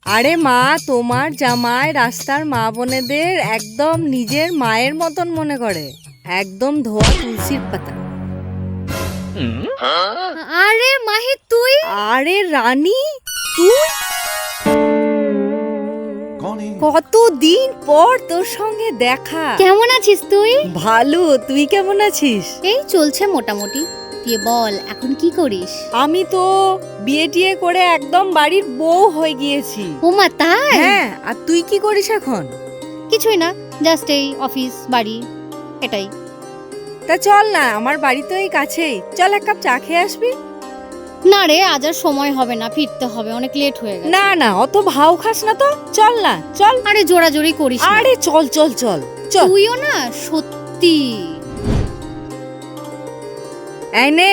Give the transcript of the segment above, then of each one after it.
আরে মা, তোমার জামাই রাস্তার মা বোনেদের একদম নিজের মায়ের মতন মনে করে, একদম ধোয়া তুলসীর পাতা। আরে মাহি তুই? আরে রানী তুই, কতদিন পর তোর সঙ্গে দেখা। কেমন আছিস তুই? ভালো, তুই কেমন আছিস? এই চলছে মোটামুটি। তুই বল এখন কি করিস? আমি তো বিয়ে টিয়ে করে একদম বাড়ির বউ হয়ে গিয়েছি। ওমা তাই? হ্যাঁ, আর তুই কি করিস এখন? কিছুই না, জাস্ট এই অফিস বাড়ি এটাই। তা চল না, আমার বাড়ি তো এই কাছেই, চল এক কাপ চা খেয়ে আসবি। না রে, আজ আর সময় হবে না, ফিরতে হবে, অনেক লেট হয়ে গেছে। না না, অত ভাও খাস না তো, চল না চল। আরে জোরাজোরি করিস না। আরে চল চল চল চল। তুইও না সত্যি। এই নে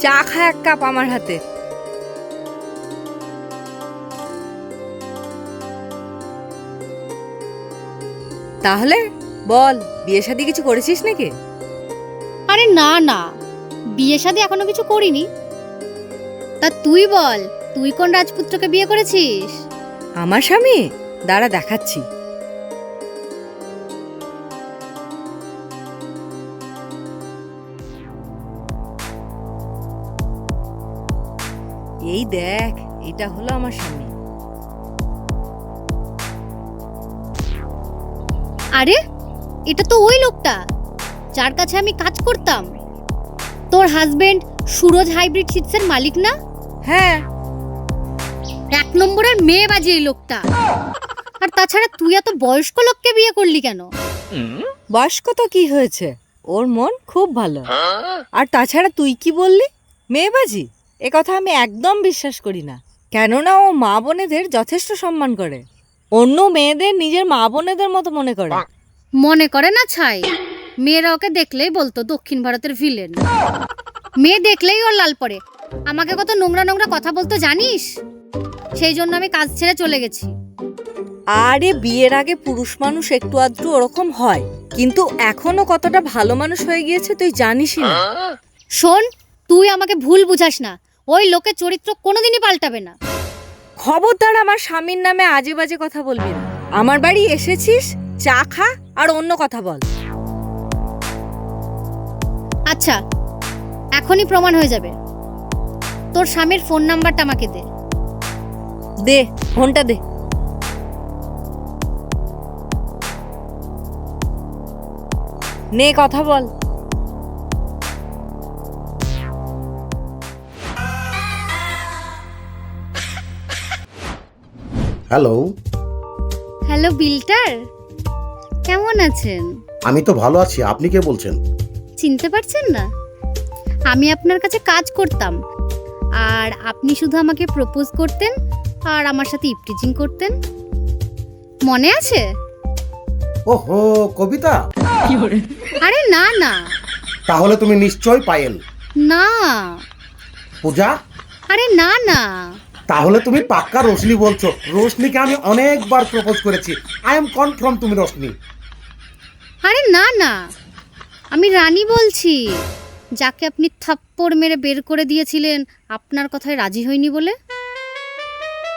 চা খা এক কাপ আমার হাতে। তাহলে বল, বিয়ে শাদী কিছু করেছিস নাকি? আরে না না, বিয়ে শাদী এখনো কিছু করিনি। তা তুই বল, তুই কোন রাজপুত্রকে বিয়ে করেছিস? আমার স্বামী, দাঁড়া দেখাচ্ছি। এই দেখ, এটা হলো আমার স্বামী। আরে এটা তো ওই লোকটা যার কাছে আমি কাজ করতাম। তোর হাজবেন্ড সুরজ হাইব্রিড সিডসের মালিক না? হ্যাঁ। এক নম্বরের মেয়ে বাজি এই লোকটা। আর তাছাড়া তুই এত বয়স্ক লোককে বিয়ে করলি কেন? বয়স্ক তো কি হয়েছে, ওর মন খুব ভালো। আর তাছাড়া তুই কি বললি, মেয়েবাজি? এ কথা আমি একদম বিশ্বাস করি না, কেননা ও মা বোনেদের যথেষ্ট সম্মান করে, অন্য মেয়েদের নিজের মা বোনেদের মতো মনে করে। মনে করে না ছাই, মেয়েরা ওকে দেখলেই বলতো দক্ষিণ ভারতের ভিলেন। মেয়ে দেখলেই ওর লাল পড়ে। আমাকে কত নোংরা নোংরা কথা বলতো জানিস? সেই জন্য আমি কাজ ছেড়ে চলে গেছি। আরে বিয়ের আগে পুরুষ মানুষ একটু আধটু ওরকম হয়, কিন্তু এখনো কতটা ভালো মানুষ হয়ে গিয়েছে তুই জানিসই না। শোন, তুই আমাকে ভুল বুঝাস না, ওই লোকের চরিত্র কোনোদিনই পাল্টাবে না। খবরদার আমার স্বামীর নামে আজে বাজে কথা বলবি না। আমার বাড়ি এসেছিস, চা খা আর অন্য কথা বল। আচ্ছা, এখনই প্রমাণ হয়ে যাবে। তোর স্বামীর ফোন নাম্বারটা আমাকে দে। দে ফোনটা দে। নে কথা বল। হ্যালো। হ্যালো বিল্টার, কেমন আছেন? আমি তো ভালো আছি, আপনি কে বলছেন? চিনতে পারছেন না? আমি আপনার কাছে কাজ করতাম, আর আপনি শুধু আমাকে প্রপোজ করতেন আর আমার সাথে ইপটিজিং করতেন। মনে আছে? ওহো, কবিতা। আরে না না। তাহলে তুমি নিশ্চয় পায়েল। না। পূজা। আরে না না। তাহলে তুমি পাক্কা রোশনি বলছো। রোশনিকে আমি অনেকবার প্রপোজ করেছি। আই এম কনফার্ম তুমি রোশনি। আরে না না, আমি রানী বলছি, যাকে আপনি থাপ্পড় মেরে বের করে দিয়েছিলেন আপনার কথায় রাজি হয়নি বলে।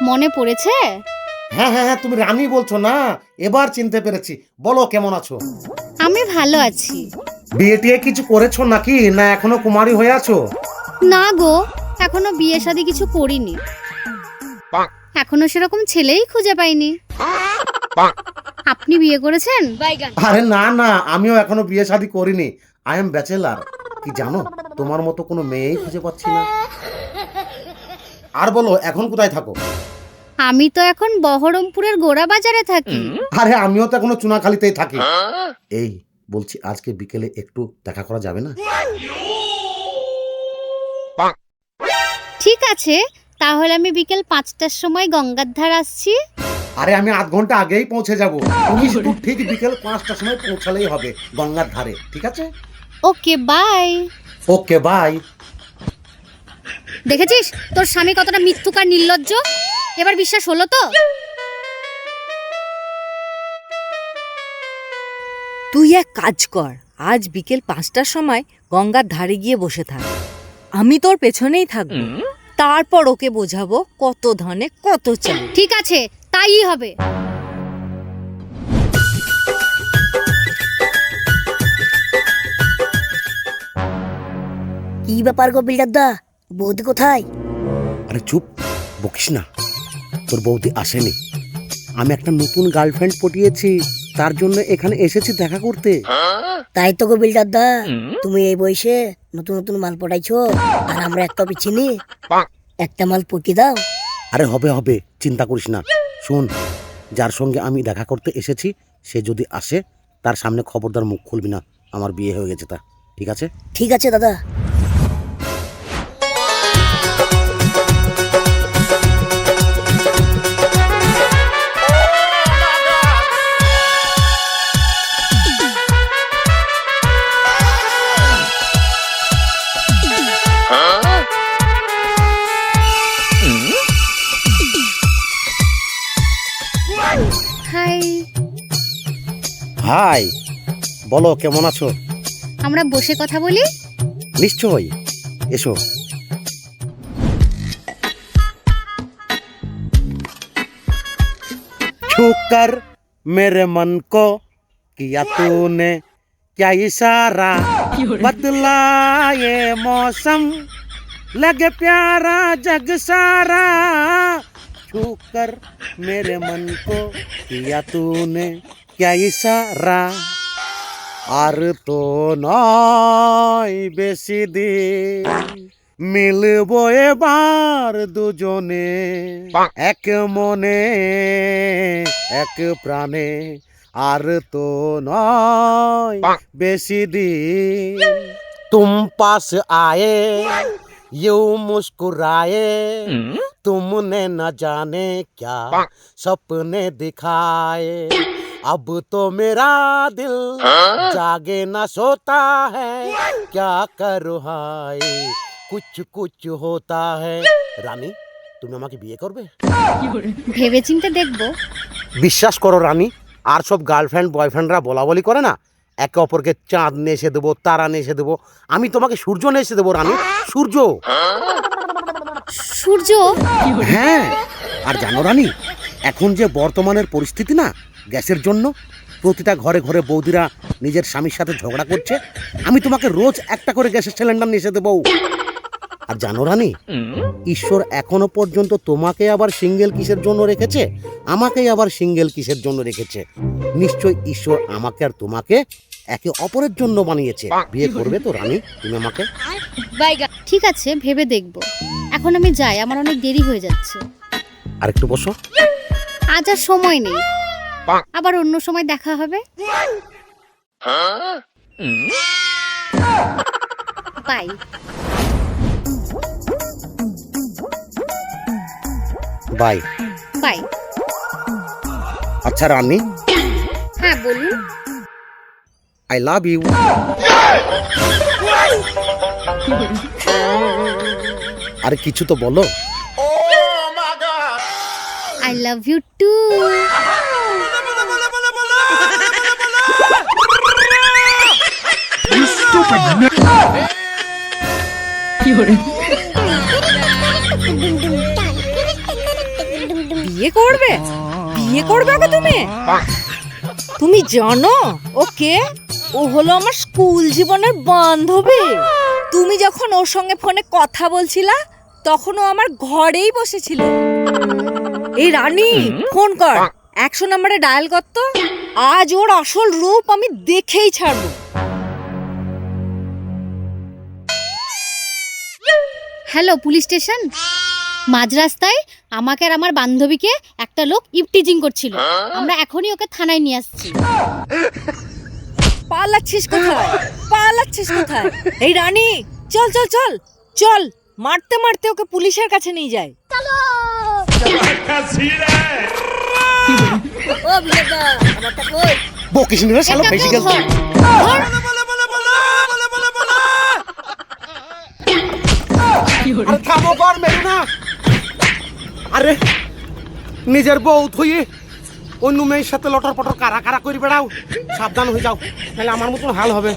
মনে পড়েছে? হ্যাঁ হ্যাঁ হ্যাঁ, তুমি রানী বলছো না, এবার চিনতে পেরেছি। বলো কেমন আছো? আমি ভালো আছি। বিয়ে টিয়ে কিছু করেছো নাকি, না এখনো কুমারী হয়ে আছো? না গো, এখনো বিয়ে শাদী কিছু করিনি। এখনো সেরকম ছেলেই খুঁজে পাইনি। আপনি বিয়ে করেছেন? আরে না না, আমিও এখনো বিয়ে শাদী করিনি। I am bachelor. কি জানো, তোমার মতো কোনো মেয়েই খুঁজে পাচ্ছি না। আর বলো, এখন কোথায় থাকো? আমি তো এখন বহরমপুরের গোড়া বাজারে থাকি। আরে আমিও তো এখনো চুনাখালীতেই থাকি। এই বলছি, আজকে বিকেলে একটু দেখা করা যাবে না? ঠিক আছে, তাহলে আমি বিকেল 5টার সময় গঙ্গার ধার আসছি। আরে আমি আধ ঘন্টা আগেই পৌঁছে যাব। তুমি শুধু ঠিক বিকেল 5টার সময় পৌঁছালেই হবে গঙ্গার ধারে, ঠিক আছে? Okay bye. Okay bye. দেখেছিস তোর স্বামী কতটা মিথ্যুকার নির্লজ্জ? এবার বিশ্বাস হলো তো? তুই এক কাজ কর, আজ বিকেল 5টার সময় গঙ্গার ধারে গিয়ে বসে থাক, আমি তোর পেছনেই থাকবো। তারপর ওকে বোঝাবো কত ধানে কত চাল। ঠিক আছে, তাই হবে। কি ব্যাপার গো বিল্ডার দা, বৌদি কোথায়? আরে চুপ, বকিস না। তোর বৌদি আসেনি, আমি একটা নতুন গার্লফ্রেন্ড পটিয়েছি, তার জন্য এখানে এসেছি দেখা করতে। তাই তো গো বিল্ডার দা, তুমি এই বয়সে নতুন নতুন মাল পটাইছো, আর আমরা একটা পিছিনি, একটা মাল পটি দাও। আরে হবে হবে, চিন্তা করিস না। শোন, যার সঙ্গে আমি দেখা করতে এসেছি সে যদি আসে তার সামনে খবরদার মুখ খুলবি না, আমার বিয়ে হয়ে গেছে তা। ঠিক আছে? ঠিক আছে দাদা। হাই। হাই, বলো কেমন আছো? আমরা বসে কথা বলি। নিশ্চয়ই, এসো। छूकर मेरे मन को किया तूने क्या इशारा, बदला ये मौसम लगे प्यारा जग सारा। छूकर मेरे मन को किया तूने क्या इशारा, আর তো নয় বেশি দিন মিলবো এবার দুজনে, এক মনে এক প্রাণে। আর তো নয় বেশি দিন तुम पास आए यूं मुस्कुराए, तुमने न जाने क्या सपने दिखाए। अब तो मेरा दिल जागे न सोता है, क्या करूं हाय कुछ कुछ होता है। রানী, তুমি আমাকে বিয়ে করবে? ভেবেচিন্তে দেখবো। বিশ্বাস করো রানী, আর সব গার্লফ্রেন্ড বয়ফ্রেন্ডরা বলা বলি করে না, একে অপরকে চাঁদ নিয়ে এসে দেবো, তারা নিয়ে এসে দেবো, আমি তোমাকে সূর্য নিয়ে এসে দেবো রানী, সূর্য। সূর্য? হ্যাঁ, আর জানো রানী, এখন যে বর্তমানের পরিস্থিতি না, গ্যাসের জন্য প্রতিটা ঘরে ঘরে বৌদিরা নিজের স্বামীর সাথে ঝগড়া করছে, আমি তোমাকে রোজ একটা করে গ্যাসের সিলিন্ডার নিয়ে এসে দেবো। আর জানো রানী, ঈশ্বর এখনো পর্যন্ত তোমাকে আবার সিঙ্গেল কিসের জন্য রেখেছে, আমাকেই আবার সিঙ্গেল কিসের জন্য রেখেছে। নিশ্চয় ঈশ্বর আমাকে আর তোমাকে একে অপরের জন্য বানিয়েছে। বিয়ে করবে তো রানী তুমি আমাকে? ঠিক আছে, ভেবে দেখবো। এখন আমি যাই, আমার অনেক দেরি হয়ে যাচ্ছে। আর একটু বসো। আজ আর সময় নেই, আবার অন্য সময় দেখা হবে। বাই। বাই। বাই। আচ্ছা রানী, হ্যাঁ বলুন। I love you. আরে কিছু তো বলো। I love you too. বিয়ে করবে? বিয়ে করবে ওকে তুমি? তুমি জানো ওকে? ও হলো আমার স্কুল জীবনের বান্ধবী। তুমি যখন ওর সঙ্গে ফোনে কথা বলছিলা তখন ও আমার ঘরেই বসেছিল। এই রানী, ফোন কর, 100 নম্বরে ডায়াল কর তো। আজ ওর আসল রূপ আমি দেখেই ছাড়বো। Hello, police station. মাঝ রাস্তায় আমাকে আর আমার বান্ধবীকে একটা লোক ইভটিজিং করছিল। আমরা এখনই ওকে থানায় নিয়ে আসছি। পালাচ্ছিস কোথায়? পালাচ্ছিস কোথায়? এই রানী, চল চল চল চল, মারতে মারতে ওকে পুলিশের কাছে নিয়ে যায়। ও বিল্ডার দা, আমারটা কই? বকিস নি রে শালা, একটা বেশি কেউ গেল। ধর। আরে থামো, কর মেরো না। আরে নিজের বউ থুয়ে অন্য মেয়ের সাথে লটর পটর কারা কারা করে বেড়াও, সাবধান হয়ে যাও, নাহলে আমার মতন হাল হবে।